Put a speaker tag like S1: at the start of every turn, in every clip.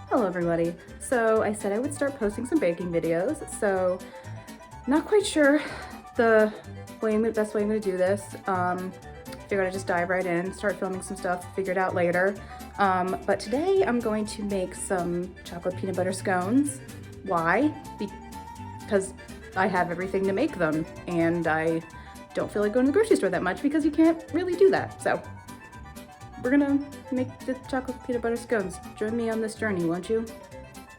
S1: Hello everybody. So I said I would start posting some baking videos, so not quite sure the best way I'm gonna do this. Figured I'd just dive right in, start filming some stuff, figure it out later. But today I'm going to make some chocolate peanut butter scones. Why? Because I have everything to make them and I don't feel like going to the grocery store that much because you can't really do that. So we're gonna make the chocolate peanut butter scones. Join me on this journey, won't you?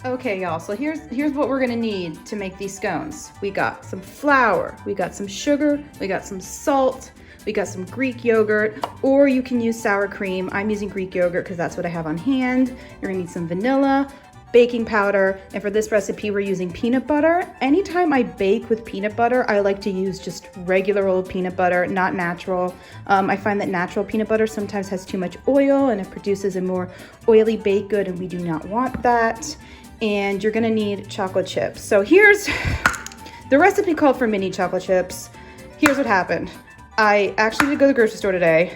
S1: Okay, y'all, so here's what we're gonna need to make these scones. We got some flour, we got some sugar, we got some salt, we got some Greek yogurt, or you can use sour cream. I'm using Greek yogurt because that's what I have on hand. You're gonna need some vanilla, baking powder, and for this recipe we're using peanut butter. Anytime I bake with peanut butter, I like to use just regular old peanut butter, not natural. I find that natural peanut butter sometimes has too much oil and it produces a more oily baked good, and we do not want that. And you're gonna need chocolate chips. So here's, the recipe called for mini chocolate chips. Here's what happened. I actually did go to the grocery store today.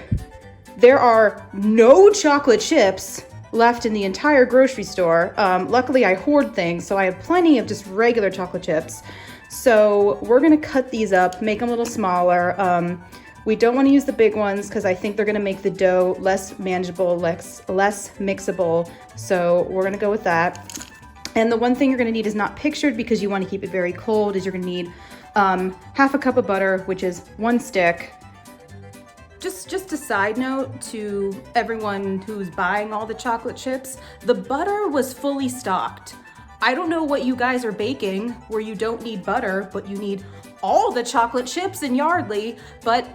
S1: There are no chocolate chips left in the entire grocery store. Luckily I hoard things, so I have plenty of just regular chocolate chips. So we're gonna cut these up, make them a little smaller. We don't wanna use the big ones because I think they're gonna make the dough less manageable, less mixable. So we're gonna go with that. And the one thing you're gonna need is not pictured because you wanna keep it very cold, is you're gonna need half a cup of butter, which is 1 stick. Just a side note to everyone who's buying all the chocolate chips, the butter was fully stocked. I don't know what you guys are baking where you don't need butter, but you need all the chocolate chips in Yardley, but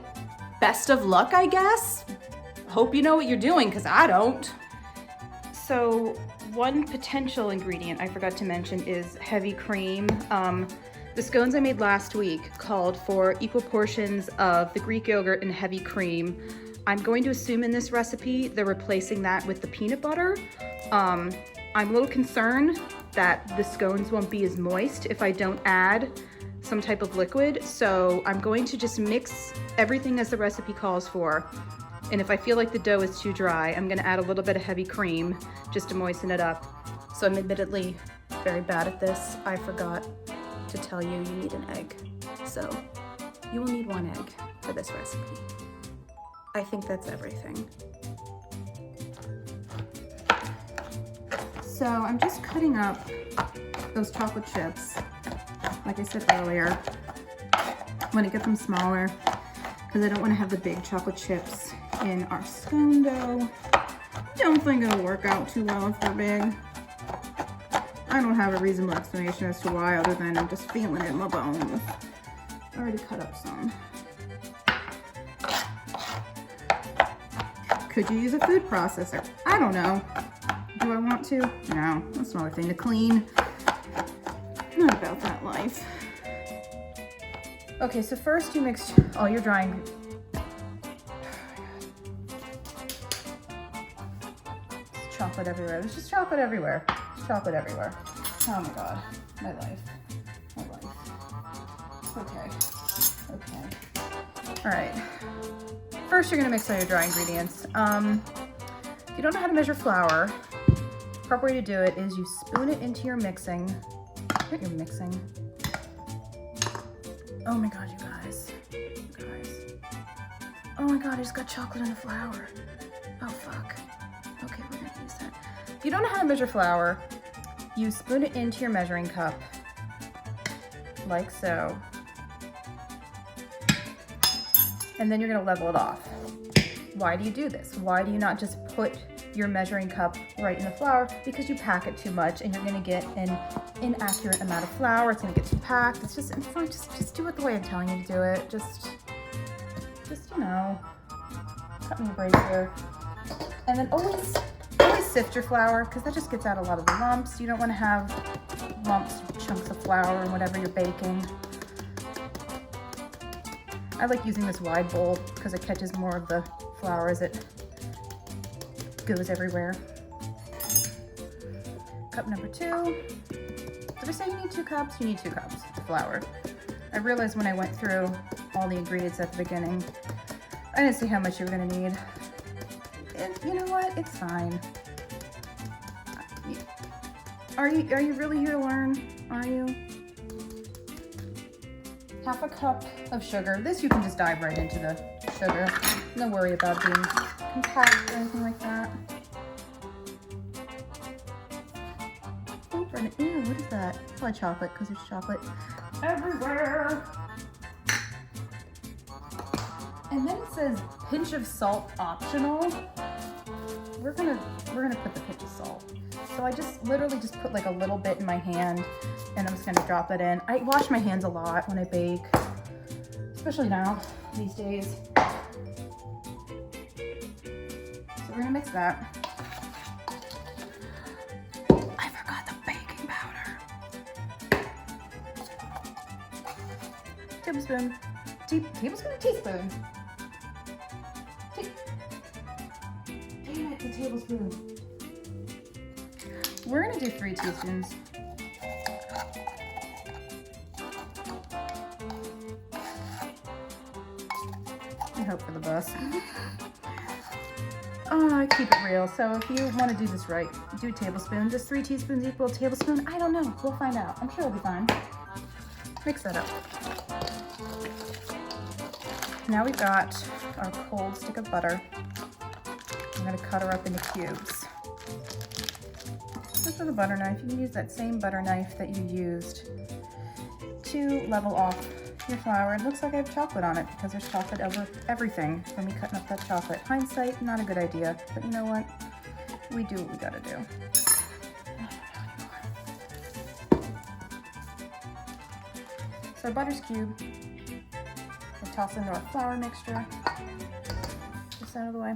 S1: best of luck, I guess. Hope you know what you're doing, because I don't. So one potential ingredient I forgot to mention is heavy cream. The scones I made last week called for equal portions of the Greek yogurt and heavy cream. I'm going to assume in this recipe they're replacing that with the peanut butter. I'm a little concerned that the scones won't be as moist if I don't add some type of liquid. So I'm going to just mix everything as the recipe calls for. And if I feel like the dough is too dry, I'm gonna add a little bit of heavy cream just to moisten it up. So I'm admittedly very bad at this. I forgot to tell you need an egg. So you will need 1 egg for this recipe. I think that's everything. So I'm just cutting up those chocolate chips. Like I said earlier, I want to get them smaller because I don't want to have the big chocolate chips in our scone dough. Don't think it'll work out too well if they're big. I don't have a reasonable explanation as to why, other than I'm just feeling it in my bones. I already cut up some. Could you use a food processor? I don't know. Do I want to? No, that's another thing to clean. Not about that life. Okay, so first you mix all your drying. There's chocolate everywhere. There's just chocolate everywhere. Chocolate everywhere. Oh my God, my life. Okay. All right. First, you're gonna mix all your dry ingredients. If you don't know how to measure flour, the proper way to do it is you spoon it into your mixing. Not your mixing. Oh my God, you guys. Oh my God, I just got chocolate in the flour. Oh fuck. Okay, we're gonna use that. If you don't know how to measure flour, you spoon it into your measuring cup, like so. And then you're gonna level it off. Why do you do this? Why do you not just put your measuring cup right in the flour? Because you pack it too much and you're gonna get an inaccurate amount of flour. It's gonna get too packed. It's fine, just do it the way I'm telling you to do it. Just you know, cut me a break here. And then always sift your flour, because that just gets out a lot of the lumps. You don't want to have lumps, chunks of flour in whatever you're baking. I like using this wide bowl because it catches more of the flour as it goes everywhere. Cup number 2. Did I say you need 2 cups? You need 2 cups of flour. I realized when I went through all the ingredients at the beginning, I didn't see how much you were going to need. And you know what? It's fine. Are you really here to learn? Are you? Half a cup of sugar. This you can just dive right into the sugar. No worry about being compact or anything like that. Ew, what is that? Probably chocolate, because there's chocolate everywhere. And then it says pinch of salt optional. We're gonna put the pinch of salt. So I just literally just put like a little bit in my hand, and I'm just gonna drop it in. I wash my hands a lot when I bake, especially now, these days. So we're gonna mix that. I forgot the baking powder. Tablespoon. Tablespoon or teaspoon? Damn it, the tablespoon. We're gonna do 3 teaspoons. I hope for the best. Oh, I keep it real. So if you want to do this right, do a tablespoon. Does 3 teaspoons equal a tablespoon? I don't know. We'll find out. I'm sure it'll be fine. Mix that up. Now we've got our cold stick of butter. I'm gonna cut her up into cubes. Just with a butter knife, you can use that same butter knife that you used to level off your flour. It looks like I have chocolate on it because there's chocolate over everything from me cutting up that chocolate. Hindsight, not a good idea, but you know what? We do what we gotta do. So butter's cubed. We'll toss into our flour mixture. Just out of the way.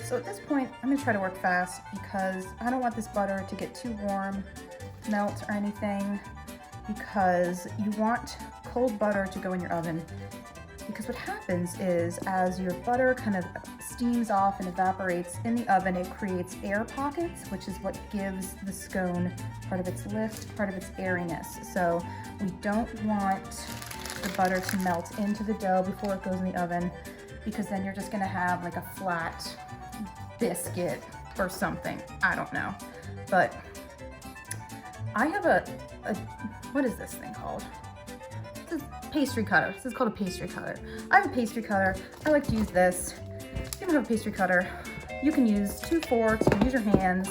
S1: So at this point, I'm gonna try to work fast because I don't want this butter to get too warm, melt or anything, because you want cold butter to go in your oven. Because what happens is as your butter kind of steams off and evaporates in the oven, it creates air pockets, which is what gives the scone part of its lift, part of its airiness. So we don't want the butter to melt into the dough before it goes in the oven, because then you're just gonna have like a flat biscuit or something. I don't know. But I have a what is this thing called? This is pastry cutter. This is called a pastry cutter. I have a pastry cutter. I like to use this. If you don't have a pastry cutter, you can use 2 forks, you can use your hands,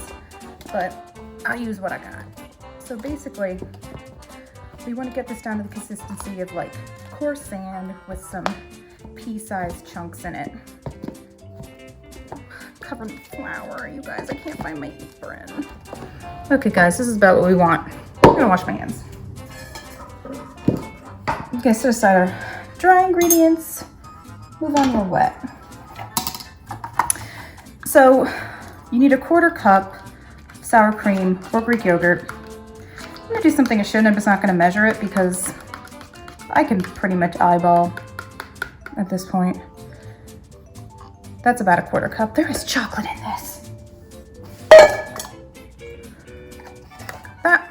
S1: but I use what I got. So basically, we want to get this down to the consistency of like coarse sand with some pea-sized chunks in it. Covered in flour, you guys. I can't find my apron. Okay, guys, this is about what we want. I'm gonna wash my hands. Okay, set aside our dry ingredients. Move on to our wet. So you need a 1/4 cup sour cream or Greek yogurt. I'm gonna do something I shouldn't. I'm just not gonna measure it because I can pretty much eyeball at this point. That's about a 1/4 cup. There is chocolate in this. That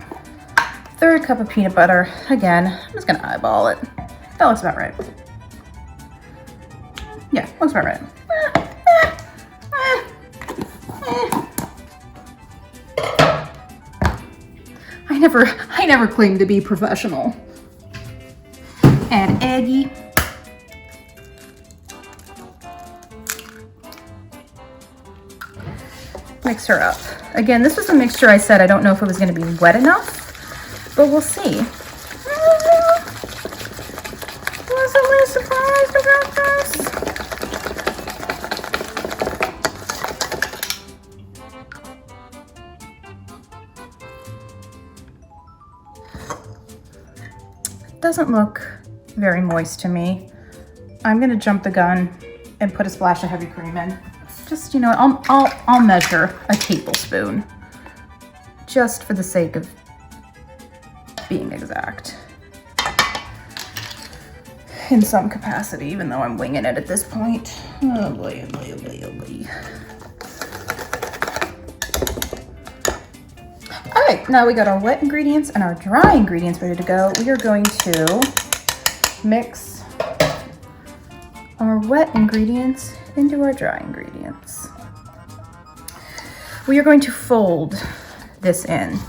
S1: 1/3 cup of peanut butter. Again, I'm just gonna eyeball it. That looks about right. Yeah, looks about right. I never claimed to be professional. Add eggy. Mix her up. Again, this was a mixture I said I don't know if it was going to be wet enough, but we'll see. I was a little surprised about this. Doesn't look very moist to me. I'm going to jump the gun and put a splash of heavy cream in. Just, you know, I'll measure a tablespoon just for the sake of being exact in some capacity, even though I'm winging it at this point. Oh boy, oh boy, oh boy, oh boy. All right, now we got our wet ingredients and our dry ingredients ready to go. We are going to mix our wet ingredients into our dry ingredients. We are going to fold this in,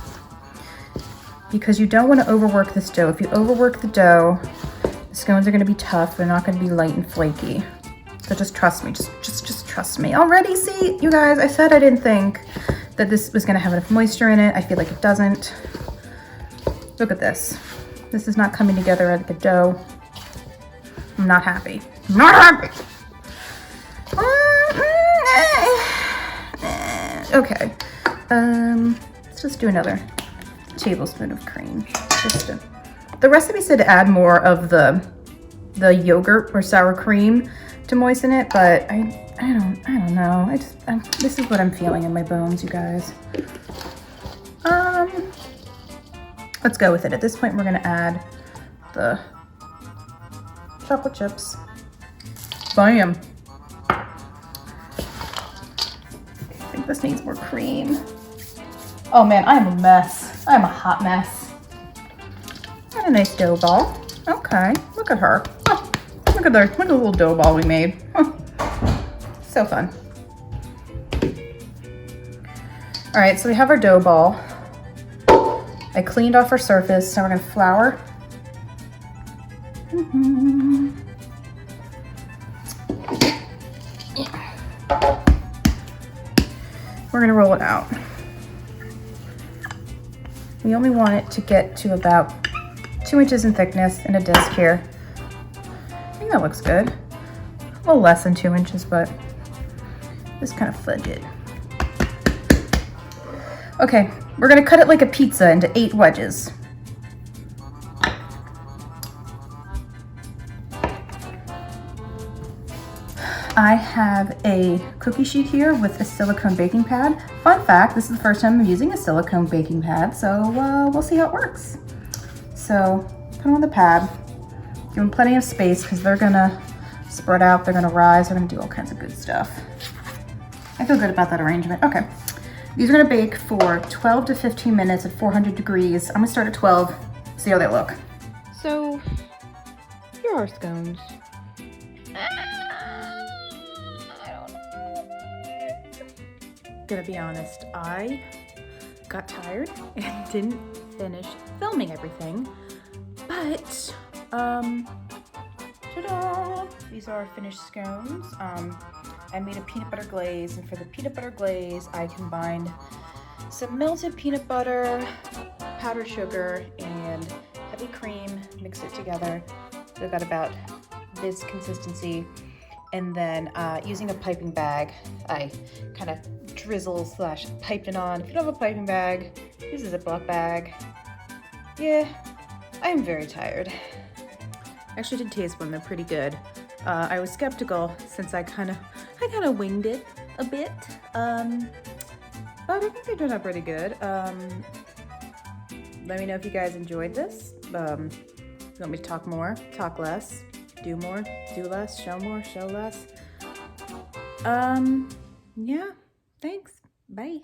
S1: because you don't want to overwork this dough. If you overwork the dough, the scones are going to be tough. They're not going to be light and flaky. So just trust me. Just trust me. Already, see, you guys, I said I didn't think that this was going to have enough moisture in it. I feel like it doesn't. Look at this. This is not coming together like a dough. I'm not happy. I'm not happy. Okay. Let's just do another tablespoon of cream. The recipe said to add more of the yogurt or sour cream to moisten it, but I don't know. This is what I'm feeling in my bones, you guys. Let's go with it. At this point, we're gonna add the chocolate chips. Bam. I think this needs more cream. Oh man, I'm a mess. I'm a hot mess. And a nice dough ball. Okay, look at her. Oh, look at the little dough ball we made. Oh, so fun. All right, so we have our dough ball. I cleaned off our surface. Now we're gonna flour. We're gonna roll it out. We only want it to get to about 2 inches in thickness in a disc here. I think that looks good. A little less than 2 inches, but this kind of fudge it. Okay, we're gonna cut it like a pizza into 8 wedges. I have a cookie sheet here with a silicone baking pad. Fun fact, this is the first time I'm using a silicone baking pad, so we'll see how it works. So put them on the pad, give them plenty of space because they're gonna spread out, they're gonna rise, they're gonna do all kinds of good stuff. I feel good about that arrangement. Okay, these are gonna bake for 12 to 15 minutes at 400 degrees. I'm gonna start at 12, see how they look. So, here are scones. Gonna be honest, I got tired and didn't finish filming everything, but ta-da! These are our finished scones. I made a peanut butter glaze, and for the peanut butter glaze, I combined some melted peanut butter, powdered sugar, and heavy cream, mixed it together. So I got about this consistency. And then using a piping bag, I kind of drizzle/piped it on. If you don't have a piping bag, use a Ziploc bag. Yeah, I am very tired. I actually did taste one, they're pretty good. I was skeptical since I kind of winged it a bit, but I think they turned out pretty good. Let me know if you guys enjoyed this. You want me to talk more, talk less? Do more, do less, show more, show less. Yeah, thanks. Bye.